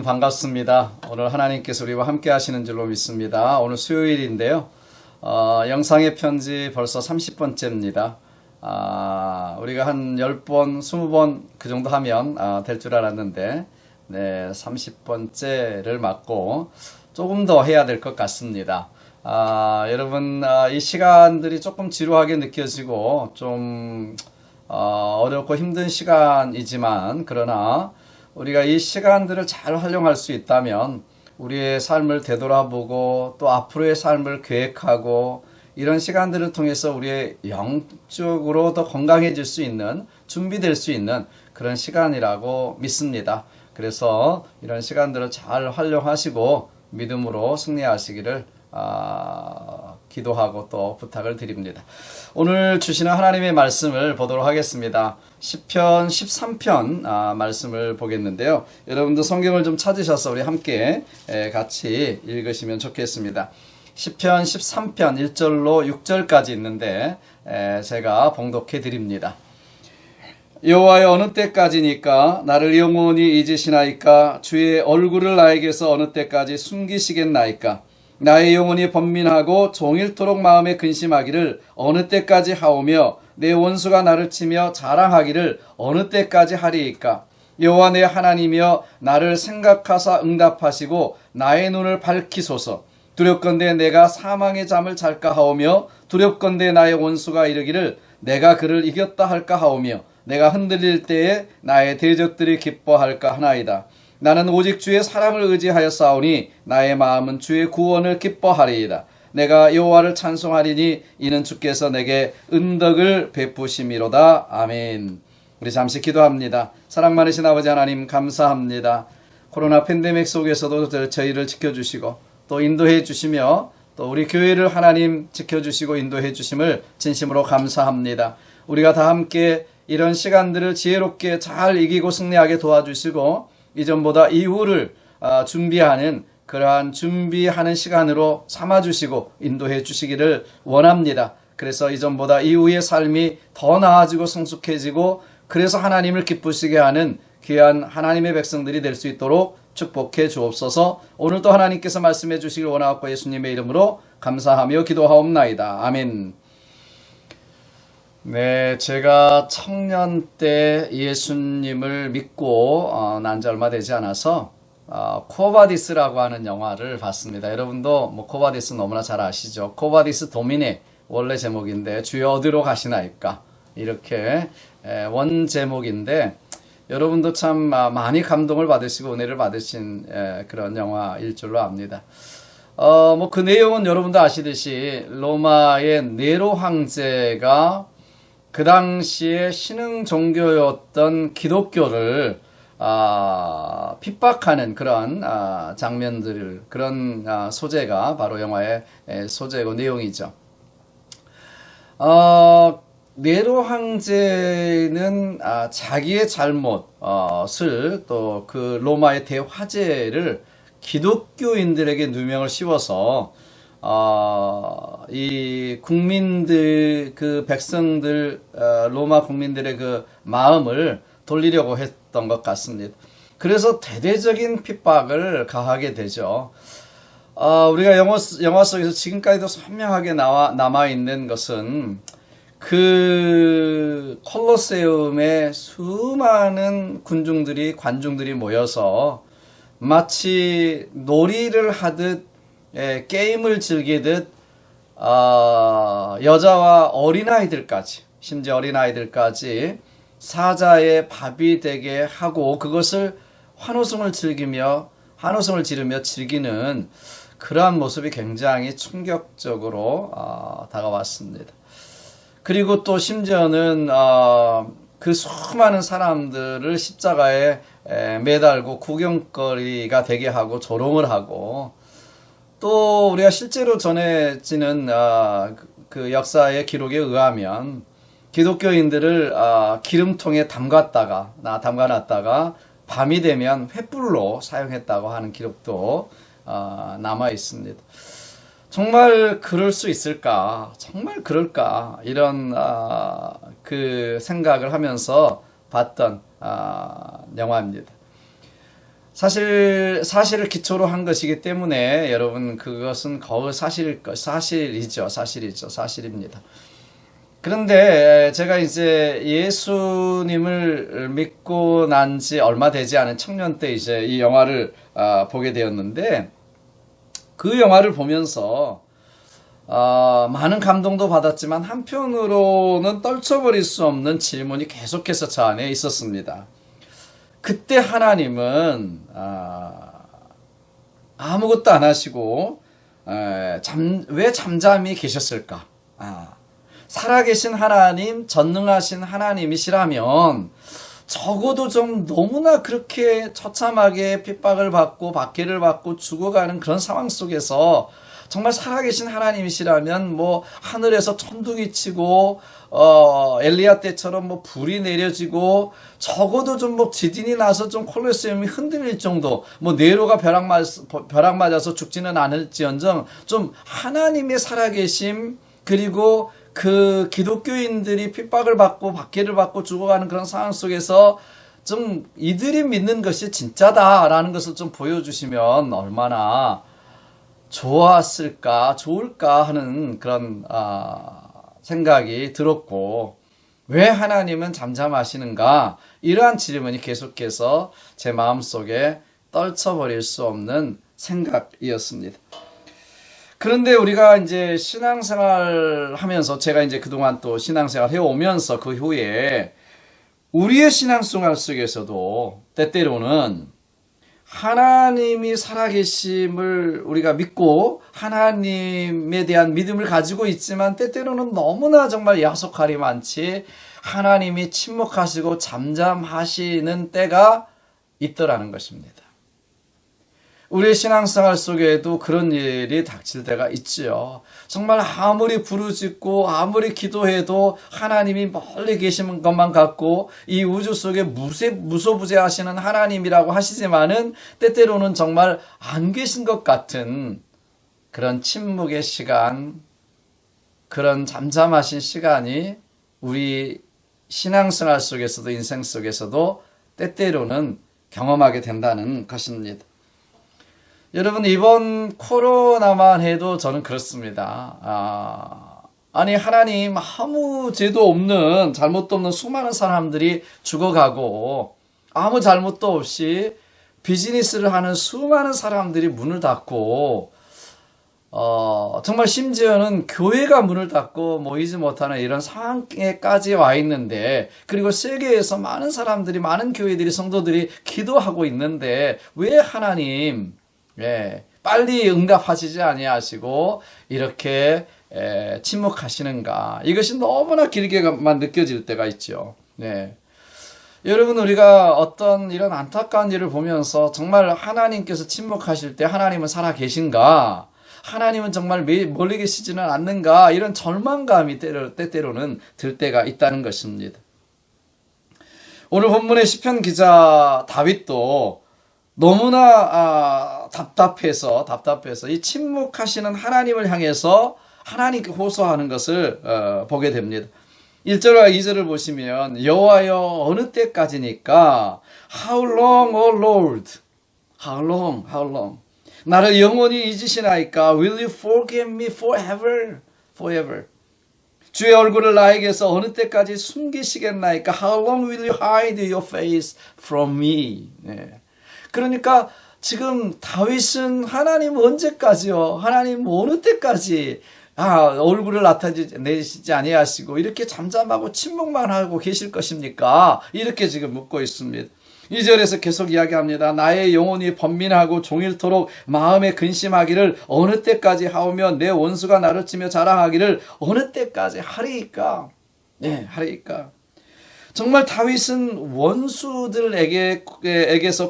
반갑습니다. 오늘 하나님께서 우리와 함께 하시는 줄로 믿습니다. 오늘 수요일인데요. 영상의 편지 벌써 30번째입니다. 우리가 한 10번, 20번 그 정도 하면 될 줄 알았는데 30번째를 맞고 조금 더 해야 될 것 같습니다. 여러분, 이 시간들이 조금 지루하게 느껴지고 좀 어렵고 힘든 시간이지만, 그러나 우리가 이 시간들을 잘 활용할 수 있다면 우리의 삶을 되돌아보고 또 앞으로의 삶을 계획하고, 이런 시간들을 통해서 우리의 영적으로 더 건강해질 수 있는, 준비될 수 있는 그런 시간이라고 믿습니다. 그래서 이런 시간들을 잘 활용하시고 믿음으로 승리하시기를 기도하고 또 부탁을 드립니다. 오늘 주시는 하나님의 말씀을 보도록 하겠습니다. 시편 13편 말씀을 보겠는데요. 여러분도 성경을 좀 찾으셔서 우리 함께 같이 읽으시면 좋겠습니다. 시편 13편 1절로 6절까지 있는데 제가 봉독해 드립니다. 여호와여, 어느 때까지니까 나를 영원히 잊으시나이까? 주의 얼굴을 나에게서 어느 때까지 숨기시겠나이까? 나의 영혼이 번민하고 종일토록 마음에 근심하기를 어느 때까지 하오며, 내 원수가 나를 치며 자랑하기를 어느 때까지 하리이까? 여호와 내 하나님이여, 나를 생각하사 응답하시고 나의 눈을 밝히소서. 두렵건대 내가 사망의 잠을 잘까 하오며, 두렵건대 나의 원수가 이르기를 내가 그를 이겼다 할까 하오며, 내가 흔들릴 때에 나의 대적들이 기뻐할까 하나이다. 나는 오직 주의 사랑을 의지하여 싸우니 나의 마음은 주의 구원을 기뻐하리이다. 내가 여호와를 찬송하리니 이는 주께서 내게 은덕을 베푸심이로다. 아멘. 우리 잠시 기도합니다. 사랑 많으신 아버지 하나님, 감사합니다. 코로나 팬데믹 속에서도 저희를 지켜주시고 또 인도해 주시며 또 우리 교회를 하나님 지켜주시고 인도해 주심을 진심으로 감사합니다. 우리가 다 함께 이런 시간들을 지혜롭게 잘 이기고 승리하게 도와주시고, 이전보다 이후를 준비하는 그러한 준비하는 시간으로 삼아주시고 인도해 주시기를 원합니다. 그래서 이전보다 이후의 삶이 더 나아지고 성숙해지고, 그래서 하나님을 기쁘시게 하는 귀한 하나님의 백성들이 될 수 있도록 축복해 주옵소서. 오늘도 하나님께서 말씀해 주시길 원하옵고 예수님의 이름으로 감사하며 기도하옵나이다. 아멘. 네, 제가 청년 때 예수님을 믿고 난 지 얼마 되지 않아서 코바디스라고 하는 영화를 봤습니다. 여러분도 코바디스 너무나 잘 아시죠? 코바디스 도미네, 원래 제목인데 주여 어디로 가시나이까? 이렇게 원 제목인데, 여러분도 참 많이 감동을 받으시고 은혜를 받으신 그런 영화일 줄로 압니다. 그 내용은 여러분도 아시듯이 로마의 네로 황제가 그 당시에 신흥 종교였던 기독교를 핍박하는 그런 장면들, 그런 소재가 바로 영화의 소재고 내용이죠. 네로 황제는 자기의 잘못을, 또 그 로마의 대화제를 기독교인들에게 누명을 씌워서 이 국민들, 그 백성들, 로마 국민들의 그 마음을 돌리려고 했던 것 같습니다. 그래서 대대적인 핍박을 가하게 되죠. 우리가 영화 속에서 지금까지도 선명하게 남아있는 것은 그 콜로세움에 수많은 관중들이 모여서 마치 놀이를 하듯, 게임을 즐기듯 여자와 어린아이들까지, 심지어 어린아이들까지 사자의 밥이 되게 하고, 그것을 환호성을 지르며 즐기는 그러한 모습이 굉장히 충격적으로 다가왔습니다. 그리고 또 심지어는 그 수많은 사람들을 십자가에 매달고 구경거리가 되게 하고 조롱을 하고, 또 우리가 실제로 전해지는 그 역사의 기록에 의하면 기독교인들을 기름통에 담가놨다가 밤이 되면 횃불로 사용했다고 하는 기록도 남아 있습니다. 정말 그럴 수 있을까? 정말 그럴까? 이런 그 생각을 하면서 봤던 영화입니다. 사실을 기초로 한 것이기 때문에 여러분 그것은 거의 사실입니다. 그런데 제가 이제 예수님을 믿고 난 지 얼마 되지 않은 청년 때 이제 이 영화를 보게 되었는데, 그 영화를 보면서 많은 감동도 받았지만 한편으로는 떨쳐버릴 수 없는 질문이 계속해서 저 안에 있었습니다. 그때 하나님은 아무것도 안 하시고 왜 잠잠히 계셨을까? 살아계신 하나님, 전능하신 하나님이시라면 적어도 좀 너무나 그렇게 처참하게 핍박을 받고 박해를 받고 죽어가는 그런 상황 속에서 정말 살아계신 하나님이시라면 뭐 하늘에서 천둥이 치고 엘리야 때처럼 뭐 불이 내려지고 적어도 좀 뭐 지진이 나서 좀 콜로세움이 흔들릴 정도, 뭐 네로가 벼락 맞아서 죽지는 않을지언정 좀 하나님의 살아계심, 그리고 그 기독교인들이 핍박을 받고 박해를 받고 죽어가는 그런 상황 속에서 좀 이들이 믿는 것이 진짜다라는 것을 좀 보여주시면 얼마나 좋을까 하는 그런 생각이 들었고, 왜 하나님은 잠잠하시는가? 이러한 질문이 계속해서 제 마음속에 떨쳐버릴 수 없는 생각이었습니다. 그런데 우리가 이제 신앙생활 하면서, 제가 이제 그동안 또 신앙생활 해오면서 그 후에 우리의 신앙생활 속에서도 때때로는 하나님이 살아계심을 우리가 믿고 하나님에 대한 믿음을 가지고 있지만 때때로는 너무나 정말 야속할이 많지 하나님이 침묵하시고 잠잠하시는 때가 있더라는 것입니다. 우리의 신앙생활 속에도 그런 일이 닥칠 때가 있지요. 정말 아무리 부르짖고 아무리 기도해도 하나님이 멀리 계시는 것만 같고 이 우주 속에 무소부재하시는 하나님이라고 하시지만은 때때로는 정말 안 계신 것 같은 그런 침묵의 시간, 그런 잠잠하신 시간이 우리 신앙생활 속에서도 인생 속에서도 때때로는 경험하게 된다는 것입니다. 여러분, 이번 코로나만 해도 저는 그렇습니다. 아니 하나님, 아무 죄도 없는, 잘못도 없는 수많은 사람들이 죽어가고 아무 잘못도 없이 비즈니스를 하는 수많은 사람들이 문을 닫고 정말 심지어는 교회가 문을 닫고 모이지 못하는 이런 상황에까지 와 있는데, 그리고 세계에서 많은 사람들이, 많은 교회들이, 성도들이 기도하고 있는데 왜 하나님 빨리 응답하시지 아니하시고 이렇게 침묵하시는가? 이것이 너무나 길게만 느껴질 때가 있죠. 여러분, 우리가 어떤 이런 안타까운 일을 보면서 정말 하나님께서 침묵하실 때 하나님은 살아 계신가? 하나님은 정말 멀리 계시지는 않는가? 이런 절망감이 때때로는 들 때가 있다는 것입니다. 오늘 본문의 시편 기자 다윗도 너무나 답답해서 이 침묵하시는 하나님을 향해서 하나님께 호소하는 것을 보게 됩니다. 1절과 2절을 보시면 여호와여 어느 때까지니까 How long, O Lord? How long? How long? 나를 영원히 잊으시나이까? Will you forget me forever? Forever. 주의 얼굴을 나에게서 어느 때까지 숨기시겠나이까? How long will you hide your face from me? 그러니까 지금 다윗은 하나님 언제까지요? 하나님 어느 때까지 얼굴을 나타내시지 아니하시고 이렇게 잠잠하고 침묵만 하고 계실 것입니까? 이렇게 지금 묻고 있습니다. 2절에서 계속 이야기합니다. 나의 영혼이 번민하고 종일토록 마음에 근심하기를 어느 때까지 하오며 내 원수가 나를 치며 자랑하기를 어느 때까지 하리이까? 하리이까? 정말 다윗은 원수들에게서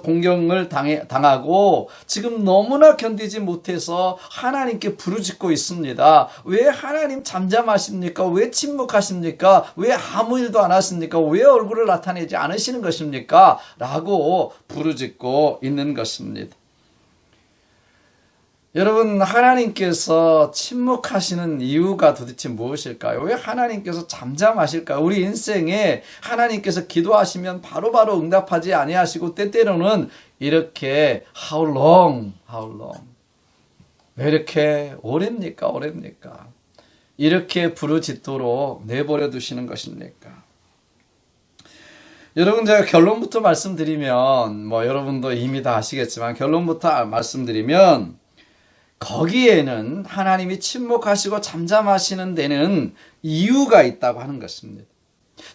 공경을 당하고 지금 너무나 견디지 못해서 하나님께 부르짖고 있습니다. 왜 하나님 잠잠하십니까? 왜 침묵하십니까? 왜 아무 일도 안 하십니까? 왜 얼굴을 나타내지 않으시는 것입니까? 라고 부르짖고 있는 것입니다. 여러분, 하나님께서 침묵하시는 이유가 도대체 무엇일까요? 왜 하나님께서 잠잠하실까요? 우리 인생에 하나님께서 기도하시면 바로바로 응답하지 아니하시고 때때로는 이렇게 How long? 왜 이렇게 오래입니까? 이렇게 부르짖도록 내버려 두시는 것입니까? 여러분, 제가 결론부터 말씀드리면 여러분도 이미 다 아시겠지만 결론부터 말씀드리면 거기에는 하나님이 침묵하시고 잠잠하시는 데는 이유가 있다고 하는 것입니다.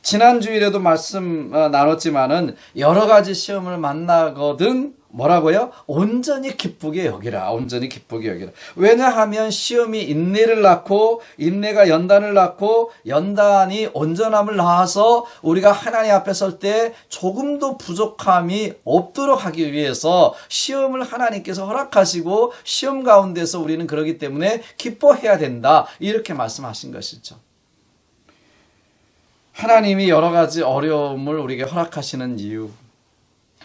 지난 주일에도 말씀 나눴지만은 여러 가지 시험을 만나거든 뭐라고요? 온전히 기쁘게 여기라. 왜냐하면 시험이 인내를 낳고 인내가 연단을 낳고 연단이 온전함을 낳아서 우리가 하나님 앞에 설 때 조금도 부족함이 없도록 하기 위해서 시험을 하나님께서 허락하시고 시험 가운데서 우리는 그러기 때문에 기뻐해야 된다. 이렇게 말씀하신 것이죠. 하나님이 여러 가지 어려움을 우리에게 허락하시는 이유,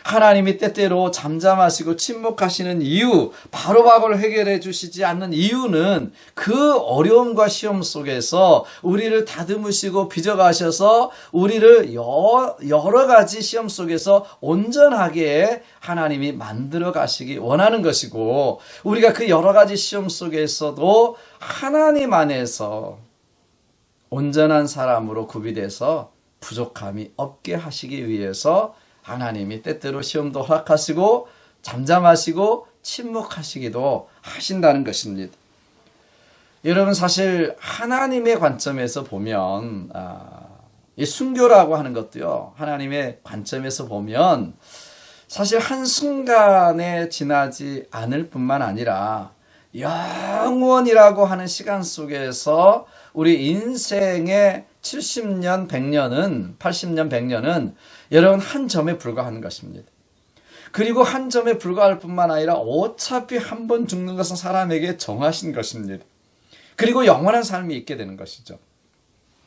하나님이 때때로 잠잠하시고 침묵하시는 이유, 바로바로 해결해 주시지 않는 이유는 그 어려움과 시험 속에서 우리를 다듬으시고 빚어가셔서 우리를 여러 가지 시험 속에서 온전하게 하나님이 만들어 가시기 원하는 것이고, 우리가 그 여러 가지 시험 속에서도 하나님 안에서 온전한 사람으로 구비돼서 부족함이 없게 하시기 위해서 하나님이 때때로 시험도 허락하시고 잠잠하시고 침묵하시기도 하신다는 것입니다. 여러분, 사실 하나님의 관점에서 보면 이 순교라고 하는 것도요, 하나님의 관점에서 보면 사실 한순간에 지나지 않을 뿐만 아니라 영원이라고 하는 시간 속에서 우리 인생의 70년, 100년은, 80년, 100년은 여러분 한 점에 불과한 것입니다. 그리고 한 점에 불과할 뿐만 아니라 어차피 한 번 죽는 것은 사람에게 정하신 것입니다. 그리고 영원한 삶이 있게 되는 것이죠.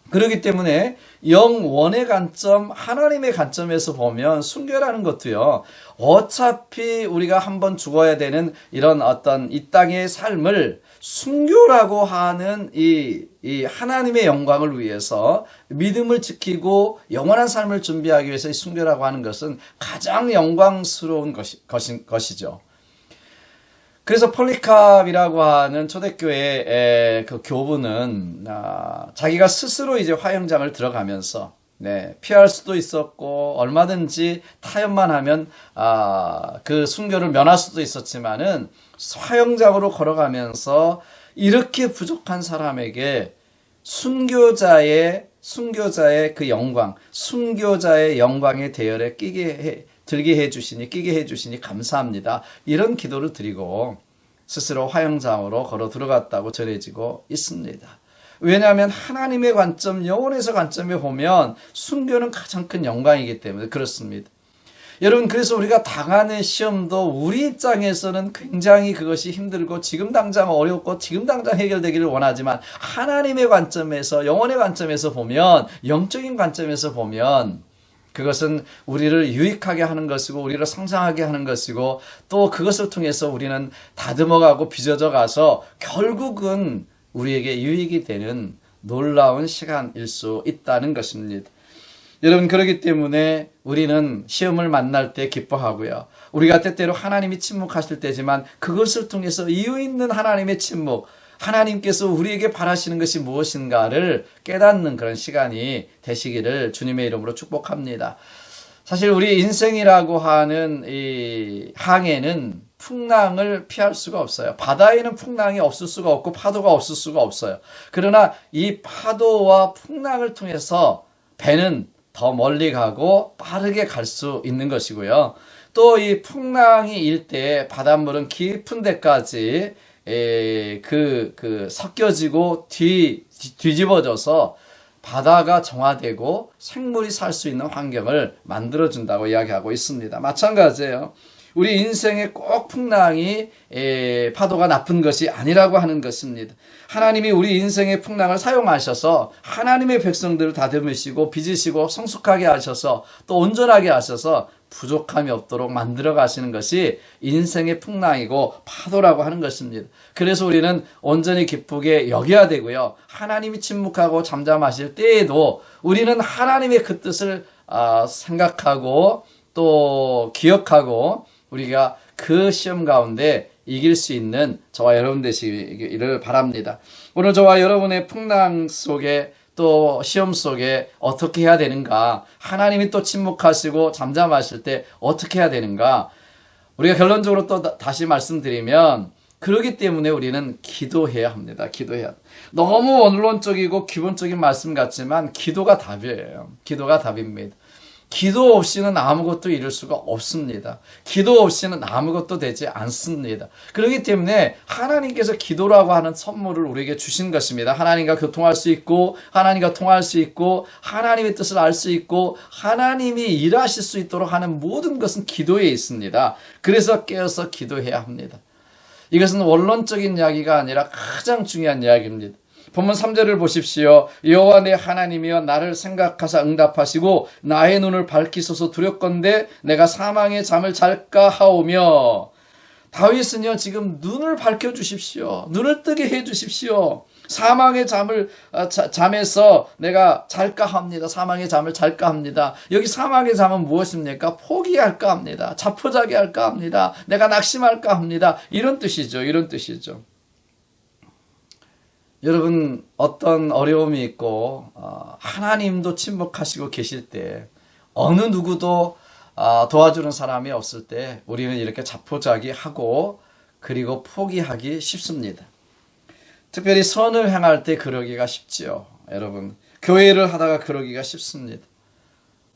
그렇기 때문에 영원의 관점, 하나님의 관점에서 보면 순교라는 것도요, 어차피 우리가 한 번 죽어야 되는 이런 어떤 이 땅의 삶을 순교라고 하는 이 하나님의 영광을 위해서 믿음을 지키고 영원한 삶을 준비하기 위해서 이 순교라고 하는 것은 가장 영광스러운 것이죠. 그래서 폴리캅이라고 하는 초대교회의 그 교부는 자기가 스스로 이제 화영장을 들어가면서 피할 수도 있었고 얼마든지 타협만 하면 그 순교를 면할 수도 있었지만은 화영장으로 걸어가면서 이렇게 부족한 사람에게 순교자의 그 영광, 순교자의 영광의 대열에 끼게 해주시니 감사합니다. 이런 기도를 드리고 스스로 화영장으로 걸어 들어갔다고 전해지고 있습니다. 왜냐하면 하나님의 관점, 영혼에서 관점에 보면 순교는 가장 큰 영광이기 때문에 그렇습니다. 여러분, 그래서 우리가 당하는 시험도 우리 입장에서는 굉장히 그것이 힘들고 지금 당장 어렵고 지금 당장 해결되기를 원하지만 하나님의 관점에서, 영혼의 관점에서 보면, 영적인 관점에서 보면 그것은 우리를 유익하게 하는 것이고 우리를 성장하게 하는 것이고 또 그것을 통해서 우리는 다듬어가고 빚어져 가서 결국은 우리에게 유익이 되는 놀라운 시간일 수 있다는 것입니다. 여러분, 그렇기 때문에 우리는 시험을 만날 때 기뻐하고요. 우리가 때때로 하나님이 침묵하실 때지만 그것을 통해서 이유 있는 하나님의 침묵, 하나님께서 우리에게 바라시는 것이 무엇인가를 깨닫는 그런 시간이 되시기를 주님의 이름으로 축복합니다. 사실 우리 인생이라고 하는 이 항해는 풍랑을 피할 수가 없어요. 바다에는 풍랑이 없을 수가 없고 파도가 없을 수가 없어요. 그러나 이 파도와 풍랑을 통해서 배는 더 멀리 가고 빠르게 갈 수 있는 것이고요. 또 이 풍랑이 일 때 바닷물은 깊은 데까지 섞여지고 뒤집어져서 바다가 정화되고 생물이 살 수 있는 환경을 만들어준다고 이야기하고 있습니다. 마찬가지예요. 우리 인생에 꼭 풍랑이 파도가 나쁜 것이 아니라고 하는 것입니다. 하나님이 우리 인생의 풍랑을 사용하셔서 하나님의 백성들을 다듬으시고 빚으시고 성숙하게 하셔서 또 온전하게 하셔서 부족함이 없도록 만들어 가시는 것이 인생의 풍랑이고 파도라고 하는 것입니다. 그래서 우리는 온전히 기쁘게 여겨야 되고요. 하나님이 침묵하고 잠잠하실 때에도 우리는 하나님의 그 뜻을 생각하고 또 기억하고 우리가 그 시험 가운데 이길 수 있는 저와 여러분 되시기를 바랍니다. 오늘 저와 여러분의 풍랑 속에 또 시험 속에 어떻게 해야 되는가, 하나님이 또 침묵하시고 잠잠하실 때 어떻게 해야 되는가, 우리가 결론적으로 또 다시 말씀드리면 그러기 때문에 우리는 기도해야 합니다. 기도해야. 너무 원론적이고 기본적인 말씀 같지만 기도가 답이에요. 기도가 답입니다. 기도 없이는 아무것도 이룰 수가 없습니다. 기도 없이는 아무것도 되지 않습니다. 그렇기 때문에 하나님께서 기도라고 하는 선물을 우리에게 주신 것입니다. 하나님과 교통할 수 있고 하나님과 통할 수 있고 하나님의 뜻을 알 수 있고 하나님이 일하실 수 있도록 하는 모든 것은 기도에 있습니다. 그래서 깨어서 기도해야 합니다. 이것은 원론적인 이야기가 아니라 가장 중요한 이야기입니다. 본문 3절을 보십시오. 여호와 내 하나님이여 나를 생각하사 응답하시고 나의 눈을 밝히소서. 두렵건대 내가 사망의 잠을 잘까 하오며. 다윗은요 지금 눈을 밝혀주십시오. 눈을 뜨게 해주십시오. 사망의 잠에서 내가 잘까 합니다. 사망의 잠을 잘까 합니다. 여기 사망의 잠은 무엇입니까? 포기할까 합니다. 자포자기할까 합니다. 내가 낙심할까 합니다. 이런 뜻이죠. 이런 뜻이죠. 여러분 어떤 어려움이 있고 하나님도 침묵하시고 계실 때 어느 누구도 도와주는 사람이 없을 때 우리는 이렇게 자포자기하고 그리고 포기하기 쉽습니다. 특별히 선을 행할 때 그러기가 쉽지요. 여러분 교회를 하다가 그러기가 쉽습니다.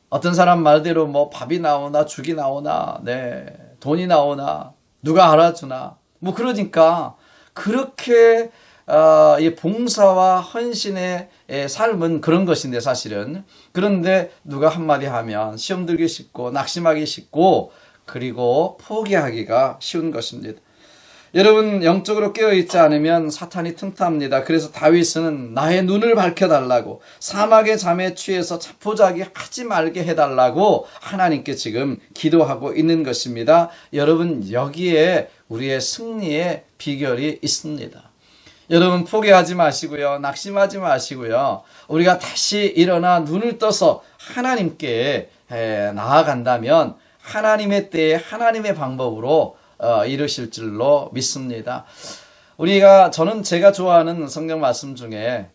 어떤 사람 말대로 뭐 밥이 나오나 죽이 나오나 돈이 나오나 누가 알아주나 뭐 그러니까 그렇게 이 봉사와 헌신의 삶은 그런 것인데 사실은 그런데 누가 한마디 하면 시험 들기 쉽고 낙심하기 쉽고 그리고 포기하기가 쉬운 것입니다. 여러분 영적으로 깨어있지 않으면 사탄이 틈탑니다. 그래서 다윗은 나의 눈을 밝혀달라고 사막의 잠에 취해서 자포자기 하지 말게 해달라고 하나님께 지금 기도하고 있는 것입니다. 여러분 여기에 우리의 승리의 비결이 있습니다. 여러분 포기하지 마시고요. 낙심하지 마시고요. 우리가 다시 일어나 눈을 떠서 하나님께 나아간다면 하나님의 때에 하나님의 방법으로 이루실 줄로 믿습니다. 저는 제가 좋아하는 성경 말씀 중에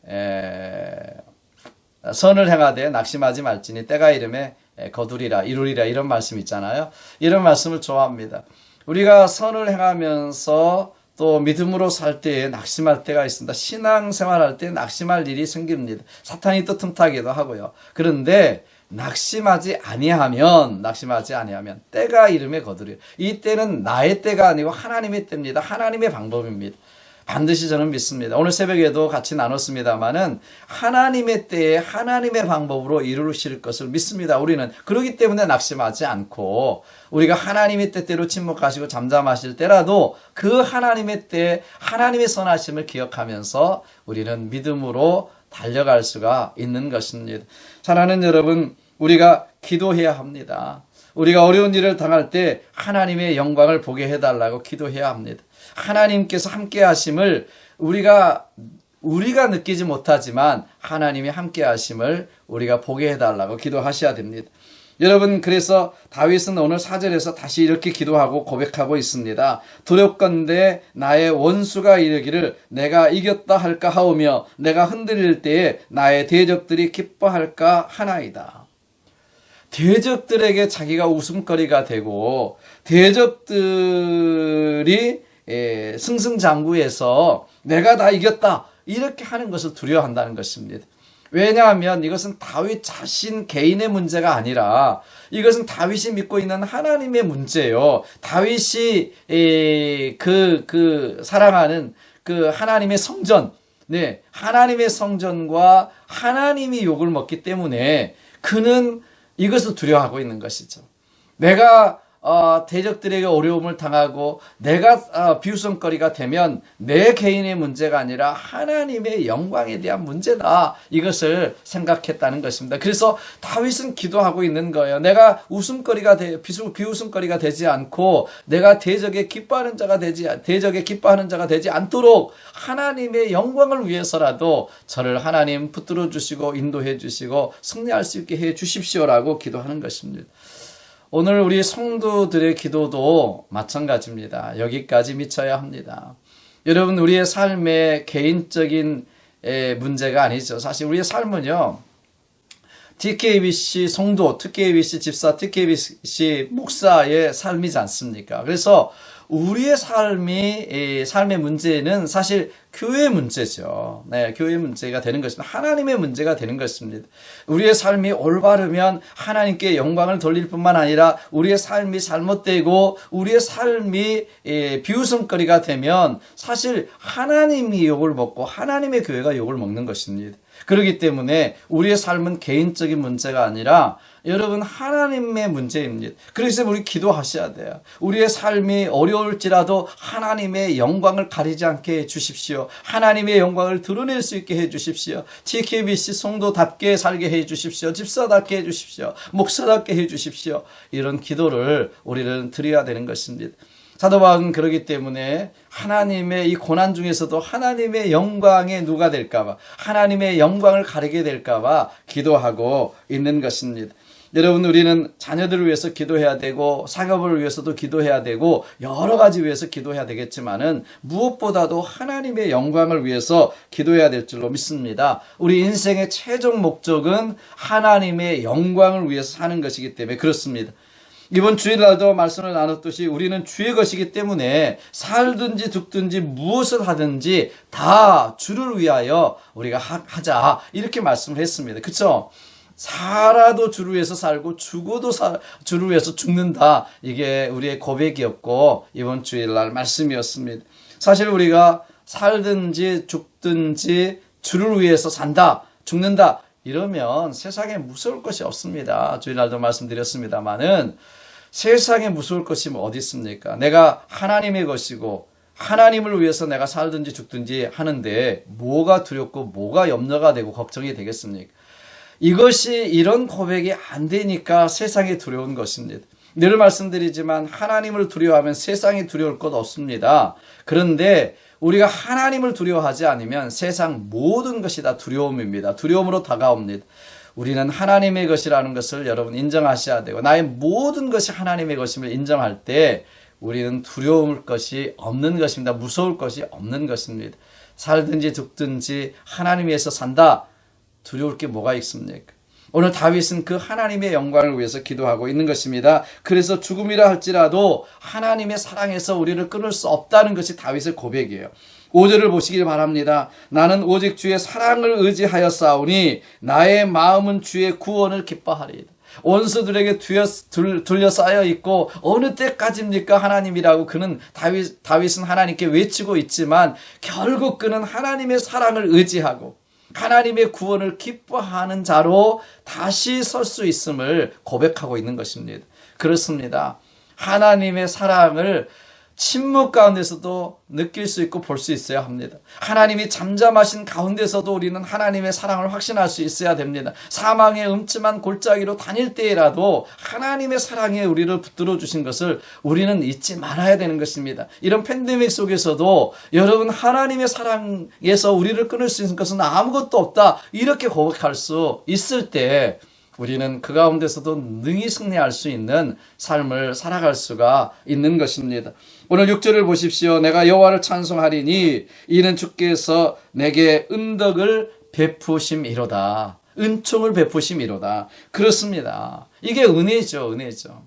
선을 행하되 낙심하지 말지니 때가 이름에 거두리라 이루리라 이런 말씀 있잖아요. 이런 말씀을 좋아합니다. 우리가 선을 행하면서 또 믿음으로 살 때에 낙심할 때가 있습니다. 신앙생활할 때 낙심할 일이 생깁니다. 사탄이 또 틈타기도 하고요. 그런데 낙심하지 아니하면 때가 이름에 거두리라. 이 때는 나의 때가 아니고 하나님의 때입니다. 하나님의 방법입니다. 반드시 저는 믿습니다. 오늘 새벽에도 같이 나눴습니다마는 하나님의 때에 하나님의 방법으로 이루실 것을 믿습니다. 우리는 그렇기 때문에 낙심하지 않고 우리가 하나님의 때때로 침묵하시고 잠잠하실 때라도 그 하나님의 때에 하나님의 선하심을 기억하면서 우리는 믿음으로 달려갈 수가 있는 것입니다. 사랑하는 여러분, 우리가 기도해야 합니다. 우리가 어려운 일을 당할 때 하나님의 영광을 보게 해달라고 기도해야 합니다. 하나님께서 함께 하심을 우리가 느끼지 못하지만 하나님이 함께 하심을 우리가 보게 해달라고 기도하셔야 됩니다. 여러분 그래서 다윗은 오늘 4절에서 다시 이렇게 기도하고 고백하고 있습니다. 두렵건대 나의 원수가 이르기를 내가 이겼다 할까 하오며 내가 흔들릴 때에 나의 대적들이 기뻐할까 하나이다. 대적들에게 자기가 웃음거리가 되고 대적들이 승승장구해서 내가 다 이겼다 이렇게 하는 것을 두려워한다는 것입니다. 왜냐하면 이것은 다윗 자신 개인의 문제가 아니라 이것은 다윗이 믿고 있는 하나님의 문제예요. 다윗이 사랑하는 그 하나님의 성전, 하나님의 성전과 하나님이 욕을 먹기 때문에 그는 이것을 두려워하고 있는 것이죠. 내가 대적들에게 어려움을 당하고 내가 비웃음거리가 되면 내 개인의 문제가 아니라 하나님의 영광에 대한 문제다. 이것을 생각했다는 것입니다. 그래서 다윗은 기도하고 있는 거예요. 내가 비웃음거리가 되지 않고 내가 대적에 기뻐하는 자가 되지 않도록 하나님의 영광을 위해서라도 저를 하나님 붙들어 주시고 인도해 주시고 승리할 수 있게 해 주십시오라고 기도하는 것입니다. 오늘 우리 성도들의 기도도 마찬가지입니다. 여기까지 미쳐야 합니다. 여러분, 우리의 삶의 개인적인 문제가 아니죠. 사실 우리의 삶은요, TKBC 성도, TKBC 집사, TKBC 목사의 삶이지 않습니까? 그래서 우리의 삶의 문제는 사실 교회의 문제죠. 네, 교회의 문제가 되는 것입니다. 하나님의 문제가 되는 것입니다. 우리의 삶이 올바르면 하나님께 영광을 돌릴 뿐만 아니라 우리의 삶이 잘못되고 우리의 삶이 비웃음거리가 되면 사실 하나님이 욕을 먹고 하나님의 교회가 욕을 먹는 것입니다. 그렇기 때문에 우리의 삶은 개인적인 문제가 아니라 여러분 하나님의 문제입니다. 그래서 우리 기도하셔야 돼요. 우리의 삶이 어려울지라도 하나님의 영광을 가리지 않게 해주십시오. 하나님의 영광을 드러낼 수 있게 해주십시오. TKBC 성도답게 살게 해주십시오. 집사답게 해주십시오. 목사답게 해주십시오. 이런 기도를 우리는 드려야 되는 것입니다. 사도 바울은 그러기 때문에 하나님의 이 고난 중에서도 하나님의 영광에 누가 될까봐, 하나님의 영광을 가리게 될까봐 기도하고 있는 것입니다. 여러분, 우리는 자녀들을 위해서 기도해야 되고 사업을 위해서도 기도해야 되고 여러 가지 위해서 기도해야 되겠지만은 무엇보다도 하나님의 영광을 위해서 기도해야 될 줄로 믿습니다. 우리 인생의 최종 목적은 하나님의 영광을 위해서 사는 것이기 때문에 그렇습니다. 이번 주일날도 말씀을 나눴듯이 우리는 주의 것이기 때문에 살든지 죽든지 무엇을 하든지 다 주를 위하여 우리가 하자, 이렇게 말씀을 했습니다. 그렇죠? 살아도 주를 위해서 살고 죽어도 주를 위해서 죽는다. 이게 우리의 고백이었고 이번 주일날 말씀이었습니다. 사실 우리가 살든지 죽든지 주를 위해서 산다, 죽는다 이러면 세상에 무서울 것이 없습니다. 주일날도 말씀드렸습니다마는 세상에 무서울 것이 뭐 어디 있습니까? 내가 하나님의 것이고 하나님을 위해서 내가 살든지 죽든지 하는데 뭐가 두렵고 뭐가 염려가 되고 걱정이 되겠습니까? 이것이 이런 고백이 안 되니까 세상이 두려운 것입니다. 늘 말씀드리지만 하나님을 두려워하면 세상이 두려울 것 없습니다. 그런데 우리가 하나님을 두려워하지 않으면 세상 모든 것이 다 두려움입니다. 두려움으로 다가옵니다. 우리는 하나님의 것이라는 것을 여러분 인정하셔야 되고 나의 모든 것이 하나님의 것임을 인정할 때 우리는 두려울 것이 없는 것입니다. 무서울 것이 없는 것입니다. 살든지 죽든지 하나님 위해서 산다. 두려울 게 뭐가 있습니까? 오늘 다윗은 그 하나님의 영광을 위해서 기도하고 있는 것입니다. 그래서 죽음이라 할지라도 하나님의 사랑에서 우리를 끊을 수 없다는 것이 다윗의 고백이에요. 5절을 보시길 바랍니다. 나는 오직 주의 사랑을 의지하여 싸우니 나의 마음은 주의 구원을 기뻐하리이다. 원수들에게 둘러싸여 있고 어느 때까지입니까 하나님이라고 그는 다윗은 하나님께 외치고 있지만 결국 그는 하나님의 사랑을 의지하고 하나님의 구원을 기뻐하는 자로 다시 설 수 있음을 고백하고 있는 것입니다. 그렇습니다. 하나님의 사랑을 침묵 가운데서도 느낄 수 있고 볼 수 있어야 합니다. 하나님이 잠잠하신 가운데서도 우리는 하나님의 사랑을 확신할 수 있어야 됩니다. 사망의 음침한 골짜기로 다닐 때라도 하나님의 사랑에 우리를 붙들어 주신 것을 우리는 잊지 말아야 되는 것입니다. 이런 팬데믹 속에서도 여러분 하나님의 사랑에서 우리를 끊을 수 있는 것은 아무것도 없다, 이렇게 고백할 수 있을 때 우리는 그 가운데서도 능히 승리할 수 있는 삶을 살아갈 수가 있는 것입니다. 오늘 6절을 보십시오. 내가 여호와를 찬송하리니 이는 주께서 내게 은덕을 베푸심이로다. 은총을 베푸심이로다. 그렇습니다. 이게 은혜죠. 은혜죠.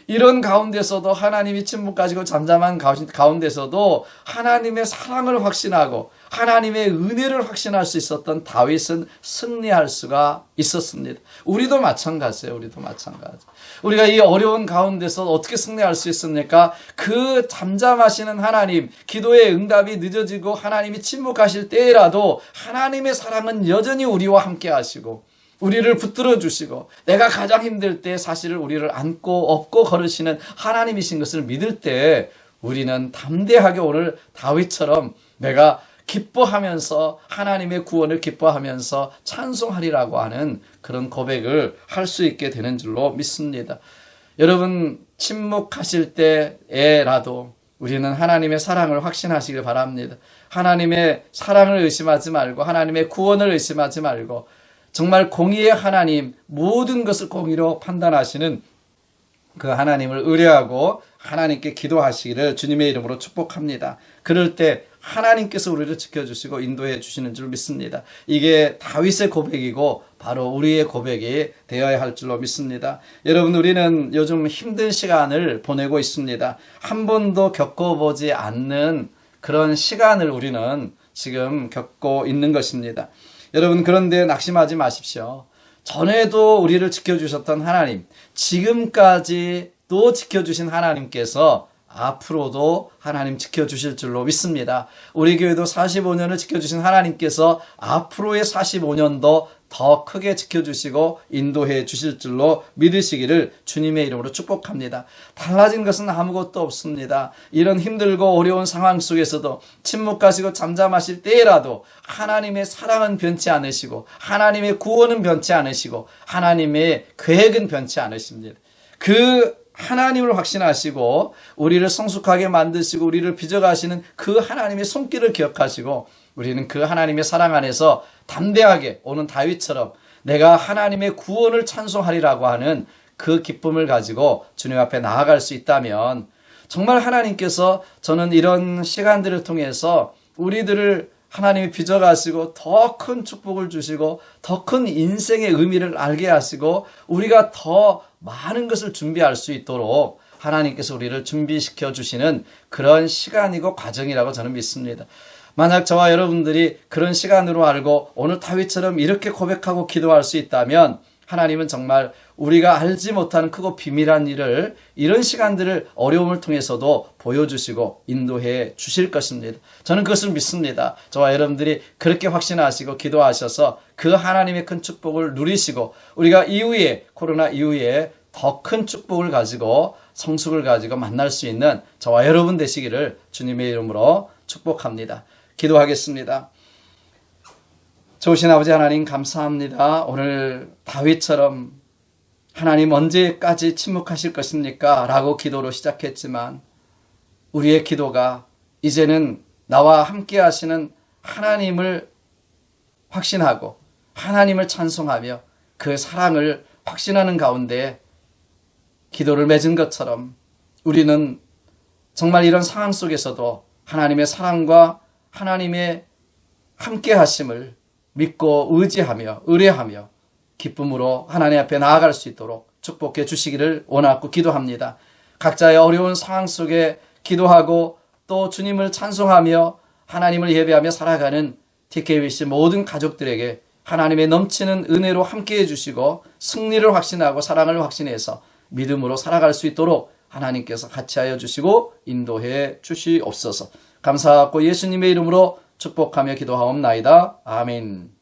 이런 가운데서도 하나님이 침묵 가지고 잠잠한 가운데서도 하나님의 사랑을 확신하고 하나님의 은혜를 확신할 수 있었던 다윗은 승리할 수가 있었습니다. 우리도 마찬가지예요. 우리도 마찬가지. 우리가 이 어려운 가운데서 어떻게 승리할 수 있습니까? 그 잠잠하시는 하나님, 기도의 응답이 늦어지고 하나님이 침묵하실 때라도 하나님의 사랑은 여전히 우리와 함께 하시고 우리를 붙들어 주시고 내가 가장 힘들 때 사실 우리를 안고 업고 걸으시는 하나님이신 것을 믿을 때 우리는 담대하게 오늘 다윗처럼 내가 기뻐하면서 하나님의 구원을 기뻐하면서 찬송하리라고 하는 그런 고백을 할 수 있게 되는 줄로 믿습니다. 여러분 침묵하실 때에라도 우리는 하나님의 사랑을 확신하시길 바랍니다. 하나님의 사랑을 의심하지 말고 하나님의 구원을 의심하지 말고 정말 공의의 하나님, 모든 것을 공의로 판단하시는 그 하나님을 의뢰하고 하나님께 기도하시기를 주님의 이름으로 축복합니다. 그럴 때 하나님께서 우리를 지켜주시고 인도해 주시는 줄 믿습니다. 이게 다윗의 고백이고 바로 우리의 고백이 되어야 할 줄로 믿습니다. 여러분 우리는 요즘 힘든 시간을 보내고 있습니다. 한 번도 겪어보지 않는 그런 시간을 우리는 지금 겪고 있는 것입니다. 여러분 그런데 낙심하지 마십시오. 전에도 우리를 지켜주셨던 하나님, 지금까지 또 지켜주신 하나님께서 앞으로도 하나님 지켜주실 줄로 믿습니다. 우리 교회도 45년을 지켜주신 하나님께서 앞으로의 45년도 더 크게 지켜주시고 인도해 주실 줄로 믿으시기를 주님의 이름으로 축복합니다. 달라진 것은 아무것도 없습니다. 이런 힘들고 어려운 상황 속에서도 침묵하시고 잠잠하실 때라도 하나님의 사랑은 변치 않으시고 하나님의 구원은 변치 않으시고 하나님의 계획은 변치 않으십니다. 그 하나님을 확신하시고 우리를 성숙하게 만드시고 우리를 빚어가시는 그 하나님의 손길을 기억하시고 우리는 그 하나님의 사랑 안에서 담대하게 오는 다윗처럼 내가 하나님의 구원을 찬송하리라고 하는 그 기쁨을 가지고 주님 앞에 나아갈 수 있다면 정말 하나님께서 저는 이런 시간들을 통해서 우리들을 하나님이 빚어가시고 더 큰 축복을 주시고 더 큰 인생의 의미를 알게 하시고 우리가 더 많은 것을 준비할 수 있도록 하나님께서 우리를 준비시켜 주시는 그런 시간이고 과정이라고 저는 믿습니다. 만약 저와 여러분들이 그런 시간으로 알고 오늘 다윗처럼 이렇게 고백하고 기도할 수 있다면 하나님은 정말 우리가 알지 못하는 크고 비밀한 일을 이런 시간들을 어려움을 통해서도 보여주시고 인도해 주실 것입니다. 저는 그것을 믿습니다. 저와 여러분들이 그렇게 확신하시고 기도하셔서 그 하나님의 큰 축복을 누리시고 우리가 이후에 코로나 이후에 더 큰 축복을 가지고 성숙을 가지고 만날 수 있는 저와 여러분 되시기를 주님의 이름으로 축복합니다. 기도하겠습니다. 좋으신 아버지 하나님 감사합니다. 오늘 다윗처럼 하나님 언제까지 침묵하실 것입니까? 라고 기도로 시작했지만 우리의 기도가 이제는 나와 함께 하시는 하나님을 확신하고 하나님을 찬송하며 그 사랑을 확신하는 가운데 기도를 맺은 것처럼 우리는 정말 이런 상황 속에서도 하나님의 사랑과 하나님의 함께 하심을 믿고 의지하며 의뢰하며 기쁨으로 하나님 앞에 나아갈 수 있도록 축복해 주시기를 원하고 기도합니다. 각자의 어려운 상황 속에 기도하고 또 주님을 찬송하며 하나님을 예배하며 살아가는 TKBC 모든 가족들에게 하나님의 넘치는 은혜로 함께해 주시고 승리를 확신하고 사랑을 확신해서 믿음으로 살아갈 수 있도록 하나님께서 같이 하여 주시고 인도해 주시옵소서. 감사하고 예수님의 이름으로 축복하며 기도하옵나이다. 아멘.